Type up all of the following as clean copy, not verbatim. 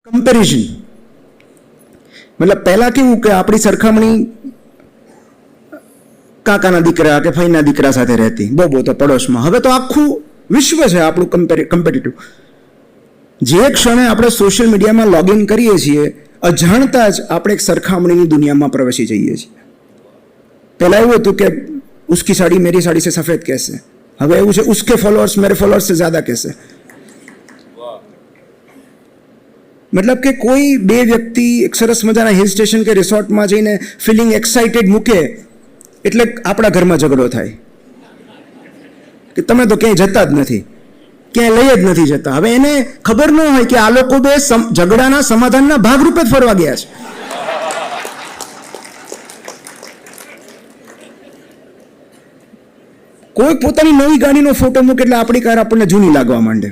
Comparison મતલબ પહેલા કેવું કે આપણી સરખામણી કાકાના દીકરા કે ફઈના દીકરા સાથે રહેતી, બહુ તો પડોશમાં. હવે તો આખું વિશ્વ છે આપણું કમ્પેટિટિવ. જે ક્ષણે આપણે સોશિયલ મીડિયામાં લોગિન કરીએ છીએ, અજાણતા જ આપણે એક સરખામણીની દુનિયામાં પ્રવેશી જઈએ છીએ. પહેલા એવું હતું કે ઉસકી સાડી મેરી સાડી સે સફેદ કહેશે, હવે એવું છે ઉસકે ફોલોઅર્સ મેરે ફોલોઅર્સ સે જ્યાદા કહેશે. મતલબ કે કોઈ બે વ્યક્તિ એક સરસ મજાના હિલ સ્ટેશન કે રિસોર્ટમાં જઈને ફિલિંગ એક્સાઇટેડ મૂકે એટલે આપણા ઘરમાં ઝઘડો થાય કે તમે તો ક્યાંય જતા જ નથી, ક્યાંય લઈ જ નથી જતા. હવે એને ખબર ન હોય કે આ લોકો બે ઝઘડાના સમાધાનના ભાગરૂપે જ ફરવા ગયા છે. કોઈ પોતાની નવી ગાડીનો ફોટો મૂકે એટલે આપણી કાર આપણને જૂની લાગવા માંડે.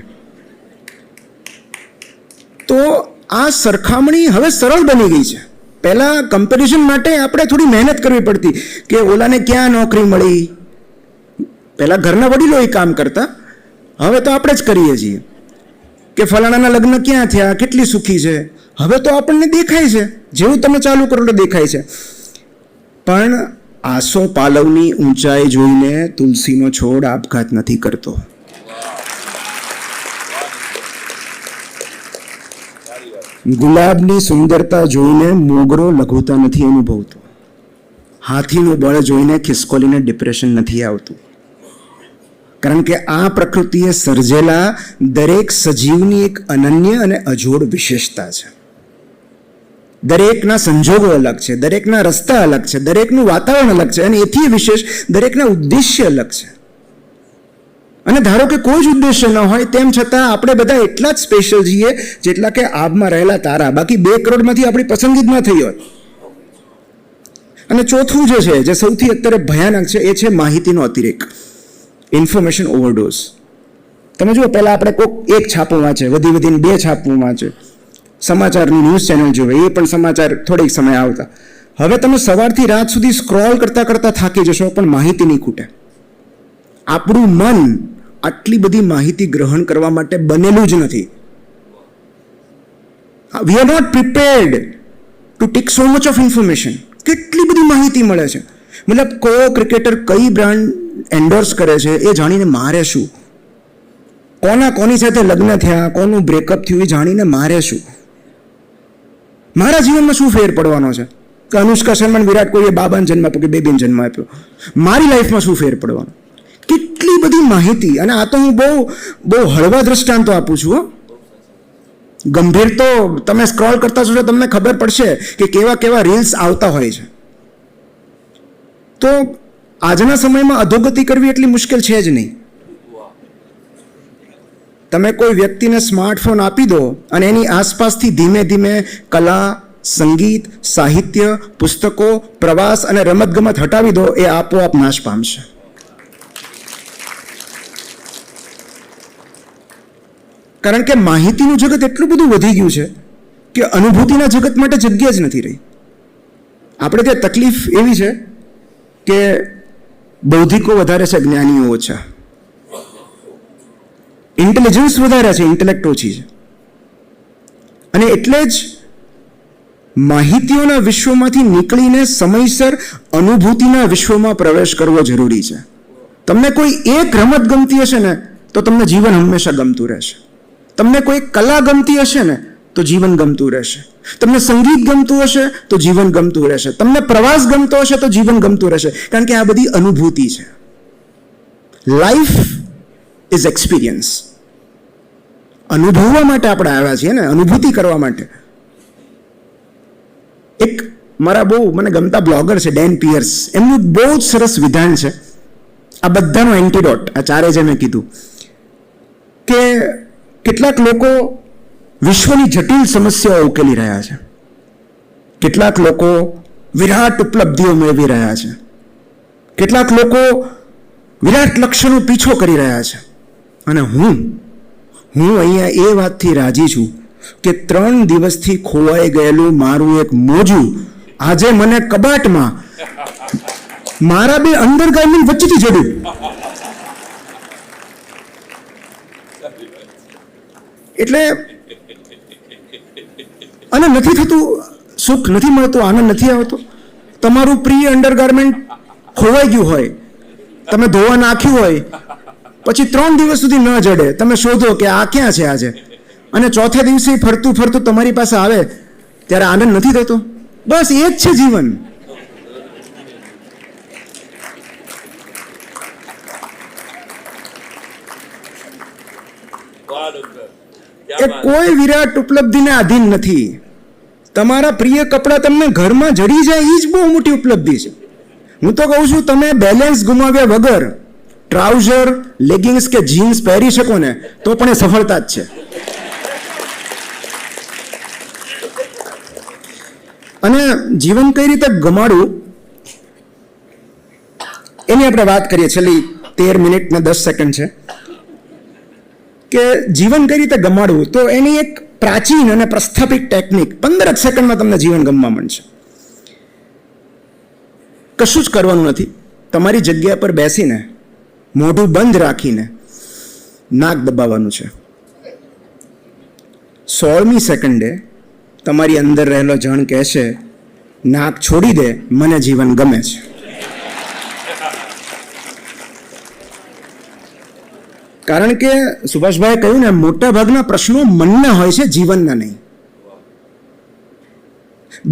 તો આ સરખામણી હવે સરળ બની ગઈ છે. પહેલા કમ્પેરિઝન માટે આપણે થોડી મહેનત કરવી પડતી કે ઓલાને ક્યાં નોકરી મળી. પહેલા ઘરના વડીલો એ કામ કરતા, હવે તો આપણે જ કરીએ છીએ કે ફલાણાના લગ્ન ક્યાં થયા, કેટલી સુખી છે. હવે તો આપણને દેખાય છે, જેવું તમે ચાલુ કરો એટલે દેખાય છે. પણ આસો પાલવની ઊંચાઈ જોઈને તુલસીનો છોડ આપઘાત નથી કરતો. ગુલાબની સુંદરતા જોઈને મોગરો લઘુતા નથી અનુભવતો. હાથીનું બળ જોઈને ખિસકોલીને ડિપ્રેશન નથી આવતું. કારણ કે આ પ્રકૃતિએ સર્જેલા દરેક સજીવની એક અનન્ય અને અજોડ વિશેષતા છે. દરેકના સંજોગો અલગ છે, દરેકના રસ્તા અલગ છે, દરેકનું વાતાવરણ અલગ છે, અને એથી વિશેષ દરેકના ઉદ્દેશ્ય અલગ છે. અને ધારો કે કોઈ જ ઉદ્દેશ્ય ન હોય તેમ છતાં આપણે બધા એટલા જ સ્પેશિયલ છીએ જેટલા કે આબમાં રહેલા તારા. બાકી 2 કરોડમાંથી આપણી પસંદગી જ ન થઈ હોત. અને ચોથું જે છે, જે સૌથી અત્યારે ભયાનક છે, એ છે માહિતીનો અતિરેક, ઇન્ફોર્મેશન ઓવરડોઝ. તમે જુઓ, પહેલાં આપણે કોઈક એક છાપું વાંચે, વધીને 2 છાપું વાંચે, સમાચારની ન્યૂઝ ચેનલ જોવે, એ પણ સમાચાર થોડીક સમય આવતા. હવે તમે સવારથી રાત સુધી સ્ક્રોલ કરતાં કરતાં થાકી જશો, પણ માહિતી નહીં ખૂટે. આપણું મન આટલી બધી માહિતી ગ્રહણ કરવા માટે બનેલું જ નથી. We are not prepared to take so much of information. કેટલી બધી માહિતી મળે છે. મતલબ કયો ક્રિકેટર કઈ બ્રાન્ડ એન્ડોર્સ કરે છે એ જાણીને મારે શું, કોની સાથે લગ્ન થયા, કોનું બ્રેકઅપ થયું એ જાણીને મારે શું, મારા જીવનમાં શું ફેર પડવાનો છે કે અનુષ્કા શર્મા વિરાટ કોહલીએ બાબાને જન્મ આપ્યો કે બેબીને જન્મ આપ્યો, મારી લાઈફમાં શું ફેર પડવાનો. કેટલી બધી માહિતી. અને આ તો હું બહુ હળવા દ્રષ્ટાંતો આપું છું. ગંભીર તો તમે સ્ક્રોલ કરતા જશો તમને ખબર પડશે કે કેવા રીલ્સ આવતા હોય છે. તો આજના સમયમાં અધોગતિ કરવી એટલી મુશ્કેલ છે જ નહીં. તમે કોઈ વ્યક્તિને સ્માર્ટફોન આપી દો અને એની આસપાસથી ધીમે ધીમે કલા, સંગીત, સાહિત્ય, પુસ્તકો, પ્રવાસ અને રમતગમત હટાવી દો, એ આપોઆપ નાશ પામશે. કારણ કે માહિતીનું જગત એટલું બધું વધી ગયું છે કે અનુભૂતિના જગત માટે જગ્યા જ નથી રહી. આપણે ત્યાં તકલીફ એવી છે કે બૌદ્ધિકો વધારે છે, જ્ઞાનીઓ ઓછા. ઇન્ટેલિજન્સ વધારે છે, ઇન્ટેલેક્ટ ઓછી છે. અને એટલે જ માહિતીઓના વિશ્વમાંથી નીકળીને સમયસર અનુભૂતિના વિશ્વમાં પ્રવેશ કરવો જરૂરી છે. તમને કોઈ એક રમત ગમતી હશે ને તો તમને જીવન હંમેશા ગમતું રહેશે. તમને કોઈ કલા ગમતી હશે ને તો જીવન ગમતું રહેશે. તમને સંગીત ગમતું હશે તો જીવન ગમતું રહેશે. તમને પ્રવાસ ગમતો હશે તો જીવન ગમતું રહેશે. કારણ કે આ બધી અનુભૂતિ છે. Life is experience. અનુભવવા માટે આપણે આવ્યા છીએ ને, અનુભૂતિ કરવા માટે. એક મારા બહુ મને ગમતા બ્લોગર છે ડેન પિયર્સ, એમનું બહુ જ સરસ વિધાન છે. આ બધાનો એન્ટીડોટ, આ ચારે જે મેં કીધું કે કેટલાક લોકો વિશ્વની જટિલ સમસ્યાઓ ઉકેલી રહ્યા છે, કેટલાક લોકો વિરાટ ઉપલબ્ધિઓ મેળવી રહ્યા છે, કેટલાક લોકો વિરાટ લક્ષ્યનો પીછો કરી રહ્યા છે. અને હું અહીંયા એ વાતથી રાજી છું કે 3 દિવસથી ખોવાઈ ગયેલું મારું એક મોજું આજે મને કબાટમાં મારા 2 અંડરગાર્મેન્ટ વચ્ચેથી જડ્યું. એટલે અને નથી થતું, સુખ નથી મળતું, આનંદ નથી આવતો. તમારું પ્રિય અંડરગાર્મેન્ટ ખોવાઈ ગયું હોય, તમે ધોવા નાખ્યું હોય, પછી 3 દિવસ સુધી ન જડે, તમે શોધો કે આ ક્યાં છે આજે, અને ચોથા દિવસે ફરતું ફરતું તમારી પાસે આવે ત્યારે આનંદ નથી થતો. બસ એ જ છે જીવન. એ કોઈ વિરાટ ઉપલબ્ધિને આધીન નથી. તમારા પ્રિય કપડાં તમને ઘરમાં જડી જાય એ જ બહુ મોટી ઉપલબ્ધિ છે. હું તો કહું છું, તમે બેલેન્સ ગુમાવ્યા વગર ટ્રાઉઝર, લેગિંગ્સ કે જીન્સ પહેરી શકો ને તો પણ એ સફળતા જ છે. અને જીવન કઈ રીતે ગમાડવું એની આપણે વાત કરીએ. છેલ્લી 13 મિનિટ ને 10 સેકન્ડ છે કે જીવન કઈ રીતે ગમાડવું. તો એની એક પ્રાચીન અને પ્રસ્થાપિત ટેકનિક, 15 સેકન્ડમાં તમને જીવન ગમવા મળશે. કશું જ કરવાનું નથી. તમારી જગ્યા પર બેસીને મોઢું બંધ રાખીને નાક દબાવવાનું છે. 16મી સેકન્ડે તમારી અંદર રહેલો જણ કહેશે, નાક છોડી દે, મને જીવન ગમે છે. કારણ કે સુભાષભાઈએ કહ્યું ને, મોટા ભાગના પ્રશ્નો મનના હોય છે, જીવનના નહીં.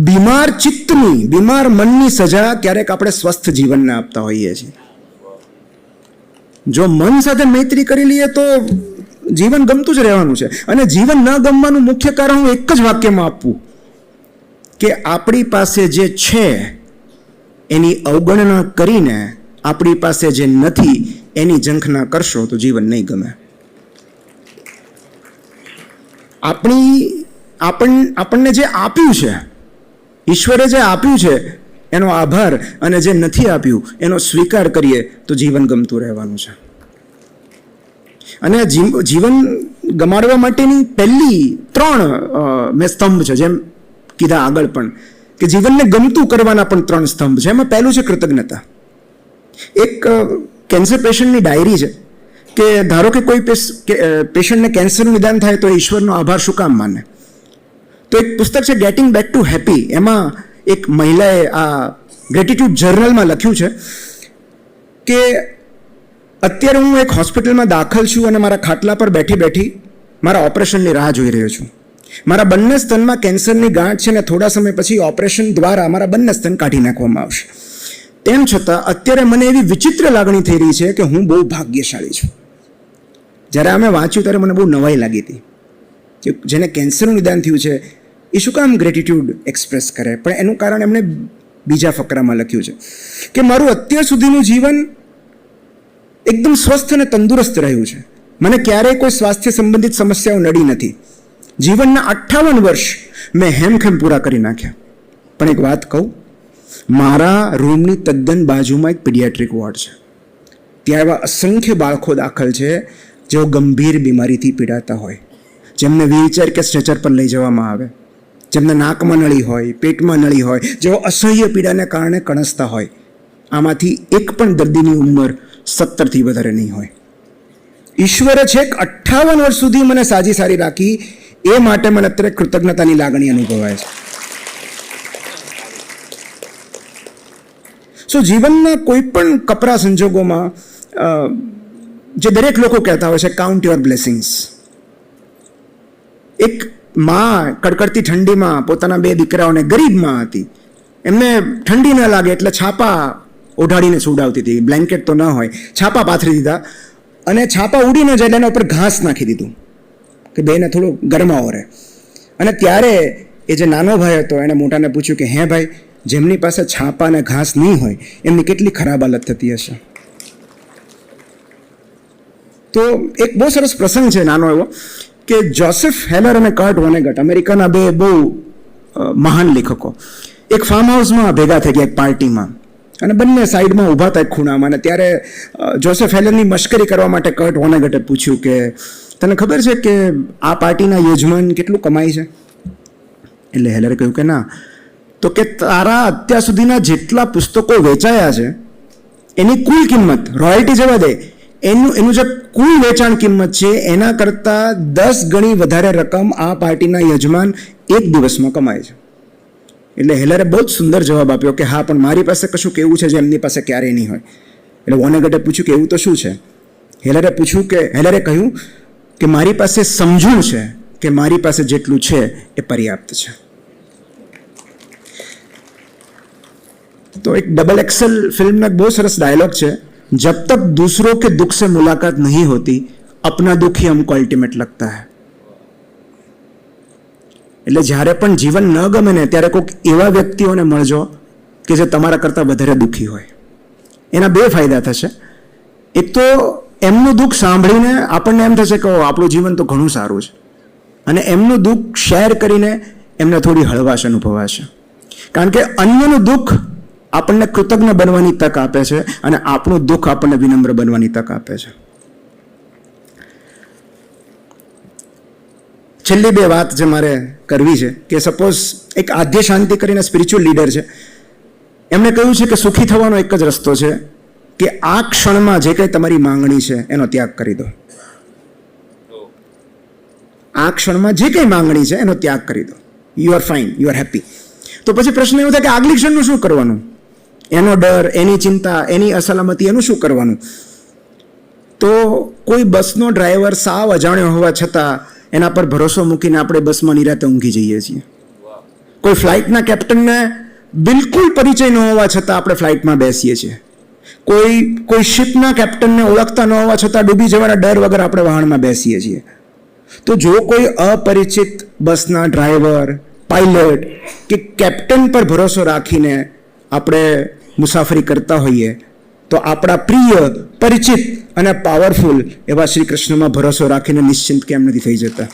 બીમાર ચિત્તની, બીમાર મનની સજા ક્યારેક આપણે સ્વસ્થ જીવનને આપતા હોઈએ છીએ. જો મન સાથે મૈત્રી કરી લઈએ તો જીવન ગમતું જ રહેવાનું છે. અને જીવન ન ગમવાનું મુખ્ય કારણ હું એક જ વાક્યમાં આપવું કે આપણી પાસે જે છે એની અવગણના કરીને આપણી પાસે જે નથી એની ઝંખના કરશો તો જીવન નહીં ગમે. આપણને જે આપ્યું છે, ઈશ્વરે જે આપ્યું છે એનો આભાર, અને જે નથી આપ્યું એનો સ્વીકાર કરીએ તો જીવન ગમતું રહેવાનું છે. અને જીવન ગમાડવા માટેની પહેલી 3 મેં સ્તંભ છે, જેમ કીધા આગળ પણ, કે જીવનને ગમતું કરવાના પણ 3 સ્તંભ છે. એમાં પહેલું છે કૃતજ્ઞતા. એક કેન્સર પેશન્ટની ડાયરી છે કે ધારો કે કોઈ પેશન્ટને કેન્સરનું નિદાન થાય તો ઈશ્વરનો આભાર શું કામ માને. તો એક પુસ્તક છે ગેટિંગ બેક ટુ હેપી. એમાં એક મહિલાએ આ ગ્રેટિટ્યુડ જર્નલમાં લખ્યું છે કે અત્યારે હું એક હોસ્પિટલમાં દાખલ છું અને મારા ખાટલા પર બેઠી બેઠી મારા ઓપરેશનની રાહ જોઈ રહ્યો છું. મારા બંને સ્તનમાં કેન્સરની ગાંઠ છે ને થોડા સમય પછી ઓપરેશન દ્વારા મારા બંને સ્તન કાઢી નાખવામાં આવશે. તેમ છતાં અત્યારે મને એવી વિચિત્ર લાગણી થઈ રહી છે કે હું બહુ ભાગ્યશાળી છું. જ્યારે અમે વાંચ્યું ત્યારે મને બહુ નવાઈ લાગી હતી કે જેને કેન્સરનું નિદાન થયું છે એ શું કામ ગ્રેટિટ્યુડ એક્સપ્રેસ કરે. પણ એનું કારણ એમણે બીજા ફકરામાં લખ્યું છે કે મારું અત્યાર સુધીનું જીવન એકદમ સ્વસ્થ અને તંદુરસ્ત રહ્યું છે. મને ક્યારેય કોઈ સ્વાસ્થ્ય સંબંધિત સમસ્યાઓ નડી નથી. જીવનના 58 વર્ષ મેં હેમખેમ પૂરા કરી નાખ્યા. પણ એક વાત કહું, મારા રૂમની તદ્દન બાજુમાં એક પીડિયાટ્રિક વોર્ડ છે. ત્યાં એવા અસંખ્ય બાળકો દાખલ છે જેઓ ગંભીર બીમારીથી પીડાતા હોય, જેમને વ્હીલચેર કે સ્ટ્રેચર પર લઈ જવામાં આવે, જેમને નાકમાં નળી હોય, પેટમાં નળી હોય, જેઓ અસહ્ય પીડાને કારણે કણસતા હોય. આમાંથી એક પણ દર્દીની ઉંમર 17થી વધારે નહીં હોય. ઈશ્વરે છેક 58 વર્ષ સુધી મને સારી રાખી. એ માટે મને અત્યારે કૃતજ્ઞતાની લાગણી અનુભવાય છે. સો જીવનના કોઈ પણ કપરા સંજોગોમાં જે દરેક લોકો કહેતા હોય છે, કાઉન્ટ યોર બ્લેસિંગ્સ. એક માં કડકડતી ઠંડીમાં પોતાના 2 દીકરાઓને, ગરીબ માં હતી, એમને ઠંડી ન લાગે એટલે છાપા ઓઢાડીને સુવડાવતી હતી. બ્લેન્કેટ તો ન હોય, છાપા પાથરી દીધા અને છાપા ઉડી ન જાય એના ઉપર ઘાસ નાખી દીધું કે બેને થોડું ગરમાવો રહે. અને ત્યારે એ જે નાનો ભાઈ હતો એણે મોટાને પૂછ્યું કે હે ભાઈ, જેમની પાસે છાપા અને ઘાસ નહીં હોય એમની કેટલી ખરાબ હાલત થતી હશે. તો એક બહુ સરસ પ્રસંગ છે નાનો એવો કે જોસેફ હેલર અને કર્ટ વોનેગટ, અમેરિકાના 2 બહુ મહાન લેખકો, એક ફાર્મ હાઉસમાં ભેગા થઈ ગયા એક પાર્ટીમાં, અને બંને સાઈડમાં ઊભા હતા એક ખૂણામાં. અને ત્યારે જોસેફ હેલરની મશ્કરી કરવા માટે કર્ટ વોનેગટે પૂછ્યું કે તને ખબર છે કે આ પાર્ટીના યજમાન કેટલું કમાય છે? એટલે હેલરે કહ્યું કે ના. તો કે તારા અત્યાર સુધીના જેટલા પુસ્તકો વેચાયા છે એની કુલ કિંમત, રોયલ્ટી જવા દે, એનું જે કુલ વેચાણ કિંમત છે એના કરતાં 10 ગણી વધારે રકમ આ પાર્ટીના યજમાન એક દિવસમાં કમાય છે. એટલે હેલરે બહુ જ સુંદર જવાબ આપ્યો કે હા, પણ મારી પાસે કશું કેવું છે જે એમની પાસે ક્યારેય નહીં હોય. એટલે વોનેગટે પૂછ્યું કે એવું તો શું છે? હેલરે કહ્યું કે મારી પાસે સમજણ છે કે મારી પાસે જેટલું છે એ પર્યાપ્ત છે. તો એક ડબલ એક્સેલ ફિલ્મનો એક બહુ સરસ ડાયલોગ છે, જબ તક दूसरों के दुख से मुलाकात नहीं होती अपना दुख ही हमको अल्टीमेट लगता है. એટલે જ્યારે પણ જીવન ન ગમે ને ત્યારે કોઈક એવા વ્યક્તિઓને મળજો કે જે તમારા કરતાં વધારે દુઃખી હોય. એના બે ફાયદા થશે. એક તો એમનું દુઃખ સાંભળીને આપણને એમ થશે કે આપણું જીવન તો ઘણું સારું છે, અને એમનું દુઃખ શેર કરીને એમને થોડી હળવાશ અનુભવાશે. કારણ કે અન્યનું દુઃખ આપણને કૃતજ્ઞ બનવાની તક આપે છે, અને આપણું દુઃખ આપણને વિનમ્ર બનવાની તક આપે છે. છેલ્લી બે વાત જે મારે કરવી છે કે સપોઝ એક આદ્ય શાંતિ કરીને સ્પિરિચ્યુઅલ લીડર છે, એમણે કહ્યું છે કે સુખી થવાનો એક જ રસ્તો છે કે આ ક્ષણમાં જે કંઈ તમારી માંગણી છે એનો ત્યાગ કરી દો. આ ક્ષણમાં જે કંઈ માંગણી છે એનો ત્યાગ કરી દો. You are fine, you are happy. તો પછી પ્રશ્ન એવો થાય કે આગલી ક્ષણનું શું કરવાનું? એનો ડર, એની ચિંતા, એની અસલામતી, એનું શું કરવાનું? તો કોઈ બસનો ડ્રાઈવર સાવ અજાણ્યો હોવા છતાં એના પર ભરોસો મૂકીને આપણે બસમાં નિરાતે ઊંઘી જઈએ છીએ. કોઈ ફ્લાઇટના કેપ્ટનને બિલકુલ પરિચય ન હોવા છતાં આપણે ફ્લાઇટમાં બેસીએ છીએ. કોઈ શિપના કેપ્ટનને ઓળખતા ન હોવા છતાં ડૂબી જવાના ડર વગર આપણે વાહનમાં બેસીએ છીએ. તો જો કોઈ અપરિચિત બસના ડ્રાઈવર, પાયલટ કે કેપ્ટન પર ભરોસો રાખીને આપણે મુસાફરી કરતા હોઈએ તો આપણા પ્રિય, પરિચિત અને પાવરફુલ એવા શ્રી કૃષ્ણમાં ભરોસો રાખીને નિશ્ચિંત કેમ નથી થઈ જતા?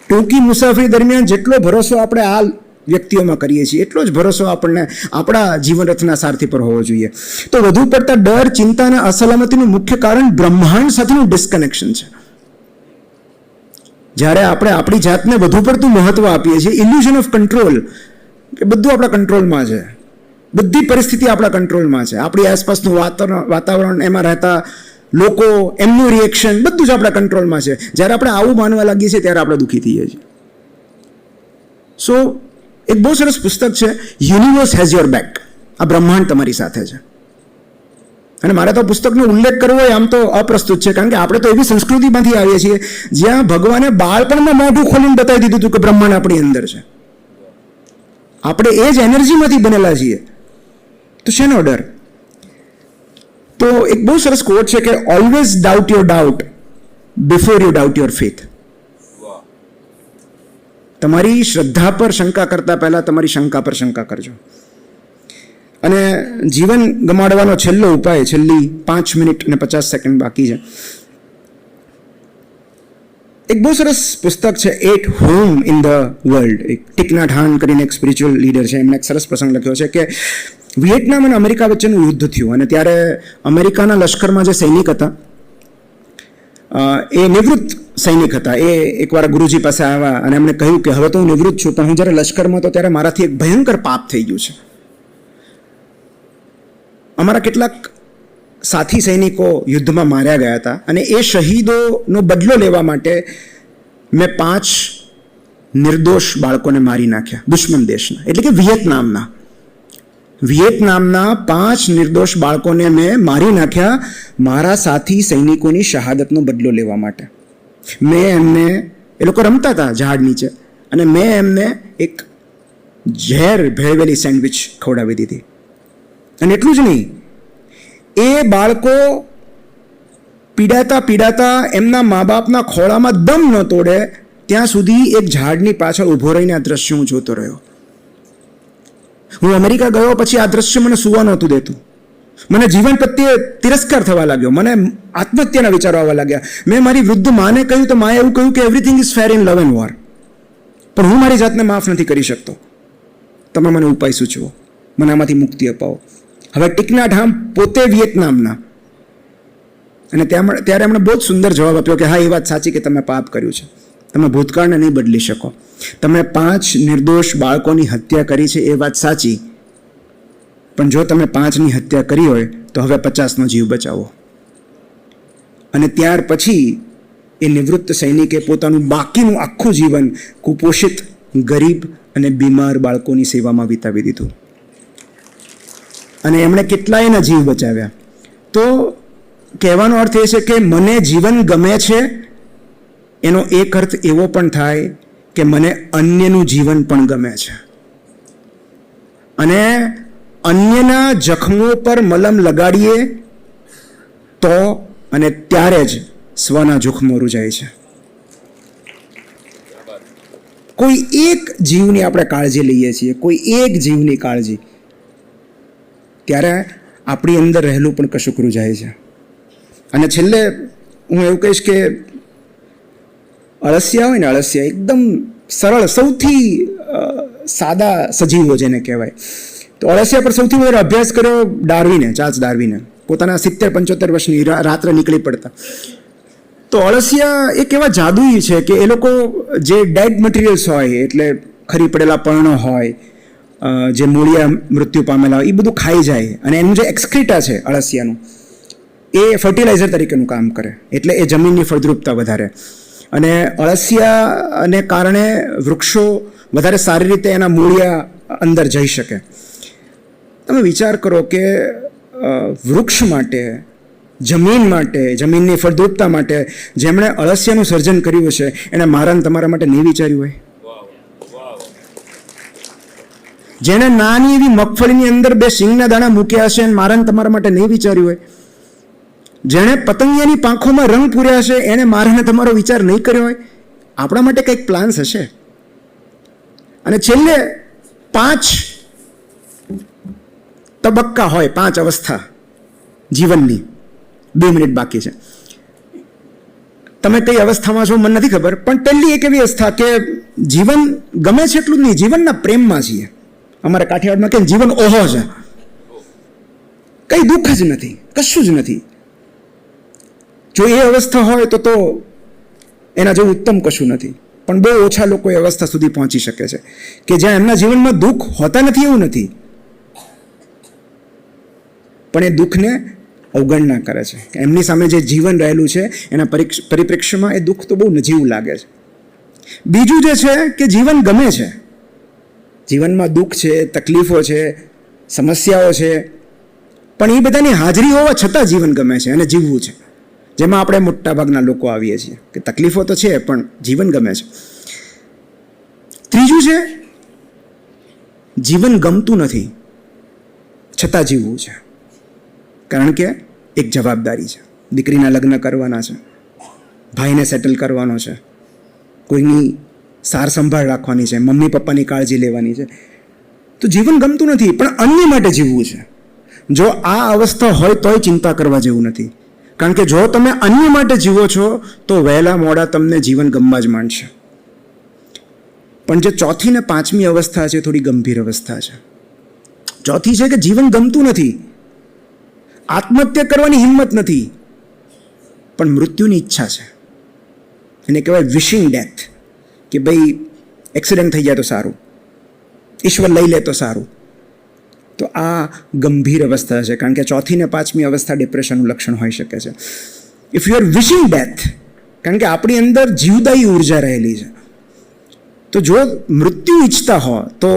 ટૂંકી મુસાફરી દરમિયાન જેટલો ભરોસો આપણે આ વ્યક્તિઓમાં કરીએ છીએ એટલો જ ભરોસો આપણને આપણા જીવનરથના સારથી પર હોવો જોઈએ. તો વધુ પડતા ડર, ચિંતા અને અસલામતીનું મુખ્ય કારણ બ્રહ્માંડ સાથેનું ડિસ્કનેક્શન છે. જ્યારે આપણે આપણી જાતને વધુ પડતું મહત્વ આપીએ છીએ, ઇલ્યુઝન ઓફ કંટ્રોલ, કે બધું આપણા કંટ્રોલમાં છે, બધી પરિસ્થિતિ આપણા કંટ્રોલમાં છે, આપણી આસપાસનું વાતાવરણ, એમાં રહેતા લોકો, એમનું રિએક્શન બધું જ આપણા કંટ્રોલમાં છે. જ્યારે આપણે આવું માનવા લાગીએ છીએ ત્યારે આપણે દુઃખી થઈએ છીએ. સો એક બહુ સરસ પુસ્તક છે, યુનિવર્સ હેઝ યોર બેક. આ બ્રહ્માંડ તમારી સાથે છે. અને મારે તો પુસ્તકનો ઉલ્લેખ કરવો હોય આમ તો અપ્રસ્તુત છે, કારણ કે આપણે તો એવી સંસ્કૃતિમાંથી આવીએ છીએ જ્યાં ભગવાને બાળપણમાં મોઢું ખોલીને બતાવી દીધું હતું કે બ્રહ્માંડ આપણી અંદર છે. આપણે એ જ એનર્જીમાંથી બનેલા છીએ. તો શેનો ડર? તો એક બહુ સરસ કોટ છે કે always doubt your doubt before you doubt your faith. તમારી શ્રદ્ધા પર શંકા કરતા પહેલા તમારી શંકા પર શંકા કરજો. અને જીવન ગમાડવાનો છેલ્લો ઉપાય, છેલ્લી 5 મિનિટ અને 50 સેકન્ડ બાકી છે. એક બહુ સરસ પુસ્તક છે, at home in the world. એક ટીક નાટ હાન કરીને એક સ્પિરિચ્યુઅલ લીડર છે, એમણે એક સરસ પ્રસંગ લખ્યો છે કે વિયેટનામ અને અમેરિકા વચ્ચેનું યુદ્ધ થયું, અને ત્યારે અમેરિકાના લશ્કરમાં જે સૈનિક હતા એ નિવૃત્ત સૈનિક હતા. એ એકવાર ગુરુજી પાસે આવ્યા અને એમણે કહ્યું કે હવે તો હું નિવૃત્ત છું, પણ હું જ્યારે લશ્કરમાં હતો ત્યારે મારાથી એક ભયંકર પાપ થઈ ગયું છે. અમારા કેટલાક સાથી સૈનિકો યુદ્ધમાં માર્યા ગયા હતા, અને એ શહીદોનો બદલો લેવા માટે મેં 5 નિર્દોષ બાળકોને મારી નાખ્યા, દુશ્મન દેશના, એટલે કે વિયેતનામના 5 નિર્દોષ બાળકોને મેં મારી નાખ્યા મારા સાથી સૈનિકોની શહાદતનો બદલો લેવા માટે. મેં એમને, એ લોકો રમતા હતા ઝાડ નીચે, અને મેં એમને એક ઝેર ભેળવેલી સેન્ડવિચ ખવડાવી દીધી. અને એટલું જ નહીં, એ બાળકો પીડાતા એમના મા બાપના ખોળામાં દમ ન તોડે ત્યાં સુધી એક ઝાડની પાછળ ઊભો રહીને આ દ્રશ્ય હું જોતો રહ્યો. હું અમેરિકા ગયો પછી આ દ્રશ્ય મને સુવા નહોતું દેતું. મને જીવન પ્રત્યે તિરસ્કાર થવા લાગ્યો, મને આત્મહત્યાના વિચારો આવવા લાગ્યા. મેં મારી વૃદ્ધ માને કહ્યું તો માએ એવું કહ્યું કે everything is fair in love and war. પણ હું મારી જાતને માફ નથી કરી શકતો. તમે મને ઉપાય સૂચવો, મને આમાંથી મુક્તિ અપાવો. હવે ટીક નાટ હાન પોતે વિયેતનામના, અને ત્યારે એમણે બહુ જ સુંદર જવાબ આપ્યો કે હા, એ વાત સાચી કે તમે પાપ કર્યું છે, તમે ભૂતકાળને નહીં બદલી શકો, તમે 5 નિર્દોષ બાળકોની હત્યા કરી છે એ વાત સાચી, પણ જો તમે 5ની હત્યા કરી હોય તો હવે 50નો જીવ બચાવો. અને ત્યાર પછી એ નિવૃત્ત સૈનિકે પોતાનું બાકીનું આખું જીવન કુપોષિત, ગરીબ અને બીમાર બાળકોની સેવામાં વિતાવી દીધું અને એમણે કેટલાયના જીવ બચાવ્યા. તો કહેવાનો અર્થ એ છે કે મને જીવન ગમે છે, એનો એક અર્થ એવો પણ થાય કે મને અન્યનું જીવન પણ ગમે છે અને અન્યના જખમો પર મલમ લગાડીએ તો અને ત્યારે જ સ્વના જોખમો રૂજાય છે. કોઈ એક જીવની આપણે કાળજી લઈએ છીએ, કોઈ એક જીવની કાળજી, ત્યારે આપણી અંદર રહેલું પણ કશુંક રૂજાય છે. અને છેલ્લે હું એવું કહીશ કે અળસિયા હોય ને, અળસિયા એકદમ સરળ, સૌથી સાદા સજીવો જેને કહેવાય, તો અળસિયા પર સૌથી વધારે અભ્યાસ કર્યો ડાર્વિને, ચાર્લ્સ ડાર્વિને. પોતાના 70-75 વર્ષની રાત્રે નીકળી પડતા. તો અળસિયા એક એવા જાદુઈ છે કે એ લોકો જે ડેડ મટીરિયલ્સ હોય, એટલે ખરી પડેલા પર્ણો હોય, જે મૂળિયા મૃત્યુ પામેલા હોય, એ બધું ખાઈ જાય અને એનું જે એક્સક્રીટા છે અળસિયાનું, એ ફર્ટિલાઇઝર તરીકેનું કામ કરે, એટલે એ જમીનની ફળદ્રુપતા વધારે. અને અળસિયાને કારણે વૃક્ષો વધારે સારી રીતે એના મૂળિયા અંદર જઈ શકે. તમે વિચાર કરો કે વૃક્ષ માટે, જમીન માટે, જમીનની ફળદ્રુપતા માટે જેમણે અળસિયાનું સર્જન કર્યું છે, એણે મારા તમારા માટે નહીં વિચાર્યું હોય? જેણે નાની એવી મગફળીની અંદર 2 સિંગના દાણા મૂક્યા હશે અને મારા તમારા માટે નહીં વિચાર્યું હોય? જેણે પતંગિયાની પાંખોમાં રંગ પૂર્યા હશે, એણે મારાને તમારો વિચાર નહીં કર્યો હોય? આપણા માટે કંઈક પ્લાન્સ હશે. અને છેલ્લે 5 તબક્કા હોય, 5 અવસ્થા જીવનની. 2 મિનિટ બાકી છે. તમે કઈ અવસ્થામાં છો મને નથી ખબર, પણ પહેલી એક એવી અવસ્થા કે જીવન ગમે છે એટલું જ નહીં, જીવનના પ્રેમમાં છીએ. અમારા કાઠિયાવાડમાં કે જીવન ઓહો છે, કઈ દુઃખ જ નથી, કશું જ નથી. જો એ અવસ્થા હોય તો એના જેવું ઉત્તમ કશું નથી. પણ બહુ ઓછા લોકો એ અવસ્થા સુધી પહોંચી શકે છે કે જ્યાં એમના જીવનમાં દુઃખ હોતા નથી એવું નથી, પણ એ દુઃખને અવગણના કરે છે. એમની સામે જે જીવન રહેલું છે એના પરિપ્રેક્ષ્યમાં એ દુઃખ તો બહુ નજીવું લાગે છે. બીજું જે છે કે જીવન ગમે છે, જીવનમાં દુઃખ છે, તકલીફો છે, સમસ્યાઓ છે, પણ એ બધાની હાજરી હોવા છતાં જીવન ગમે છે અને જીવવું છે. જેમાં આપણે મોટાભાગના લોકો આવીએ છીએ કે તકલીફો તો છે પણ જીવન ગમે છે. ત્રીજું છે જીવન ગમતું નથી છતાં જીવવું છે, કારણ કે એક જવાબદારી છે. દીકરીના લગ્ન કરવાના છે, ભાઈને સેટલ કરવાનો છે, કોઈની સાર સંભાળ રાખવાની છે, મમ્મી પપ્પાની કાળજી લેવાની છે. તો જીવન ગમતું નથી પણ અન્ય માટે જીવવું છે. જો આ અવસ્થા હોય તોય ચિંતા કરવા જેવું નથી, કારણ કે જો તમે અન્ય માટે જીવો છો તો વહેલા મોડા તમને જીવન ગમવા જ માંડશે. પણ જે ચોથી ને 5મી અવસ્થા છે થોડી ગંભીર અવસ્થા છે. ચોથી છે કે જીવન ગમતું નથી, આત્મહત્યા કરવાની હિંમત નથી, પણ મૃત્યુની ઈચ્છા છે. એને કહેવાય વિશિંગ ડેથ, કે ભાઈ એક્સિડન્ટ થઈ જાય તો સારું, ઈશ્વર લઈ લે તો સારું. તો આ ગંભીર અવસ્થા છે, કારણ કે ચોથી ને 5મી અવસ્થા ડિપ્રેશનનું લક્ષણ હોઈ શકે છે. If you are wishing death, કારણ કે આપણી અંદર જીવદાયી ઉર્જા રહેલી છે, તો જો મૃત્યુ ઈચ્છતા હો તો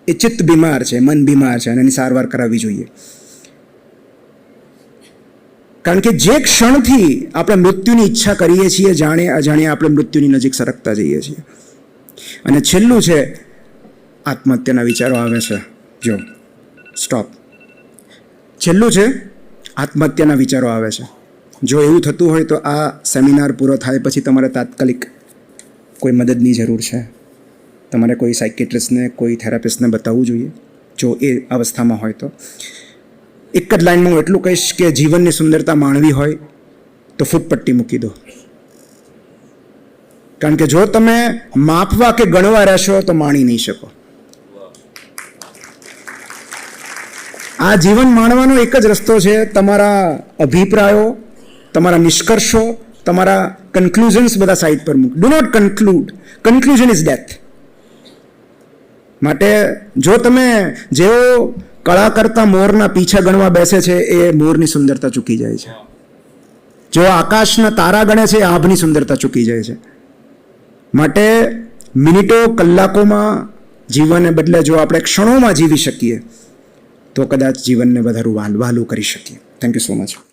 એ ચિત્ત બીમાર છે, મન બીમાર છે અને એની સારવાર કરાવવી જોઈએ. કારણ કે જે ક્ષણથી આપણે મૃત્યુની ઈચ્છા કરીએ છીએ, જાણે અજાણે આપણે મૃત્યુની નજીક સરકતા જઈએ છીએ. અને છેલ્લું છે આત્મહત્યાના વિચારો આવે છે. જો સ્ટોપ, છેલ્લું છે આત્મહત્યાના વિચારો આવે છે. જો એવું થતું હોય તો આ સેમિનાર પૂરો થાય પછી તમારે તાત્કાલિક કોઈ મદદની જરૂર છે. તમારે કોઈ સાયકેટ્રિસ્ટને, કોઈ થેરાપિસ્ટને બતાવવું જોઈએ જો એ અવસ્થામાં હોય તો. એક જ લાઈનમાં હું એટલું કહીશ કે જીવનની સુંદરતા માણવી હોય તો ફૂટપટ્ટી મૂકી દો, કારણ કે જો તમે માપવા કે ગણવા રહેશો તો માણી નહીં શકો. આ જીવન માણવાનો એક જ રસ્તો છે, તમારા અભિપ્રાયો, તમારા નિષ્કર્ષો, તમારા કન્ક્લુઝન્સ બધા સાઈડ પર મૂક. Do not conclude, conclusion is death. માટે જો તમે જેઓ કળા કરતા મોરના પીછા ગણવા બેસે છે એ મોરની સુંદરતા ચૂકી જાય છે. જો આકાશના તારા ગણે છે, આભની સુંદરતા ચૂકી જાય છે. માટે મિનિટો કલાકોમાં જીવનને બદલે જો આપણે ક્ષણોમાં જીવી શકીએ તો કદાચ જીવનને વધારે વહાલું કરી શકીએ. Thank you so much.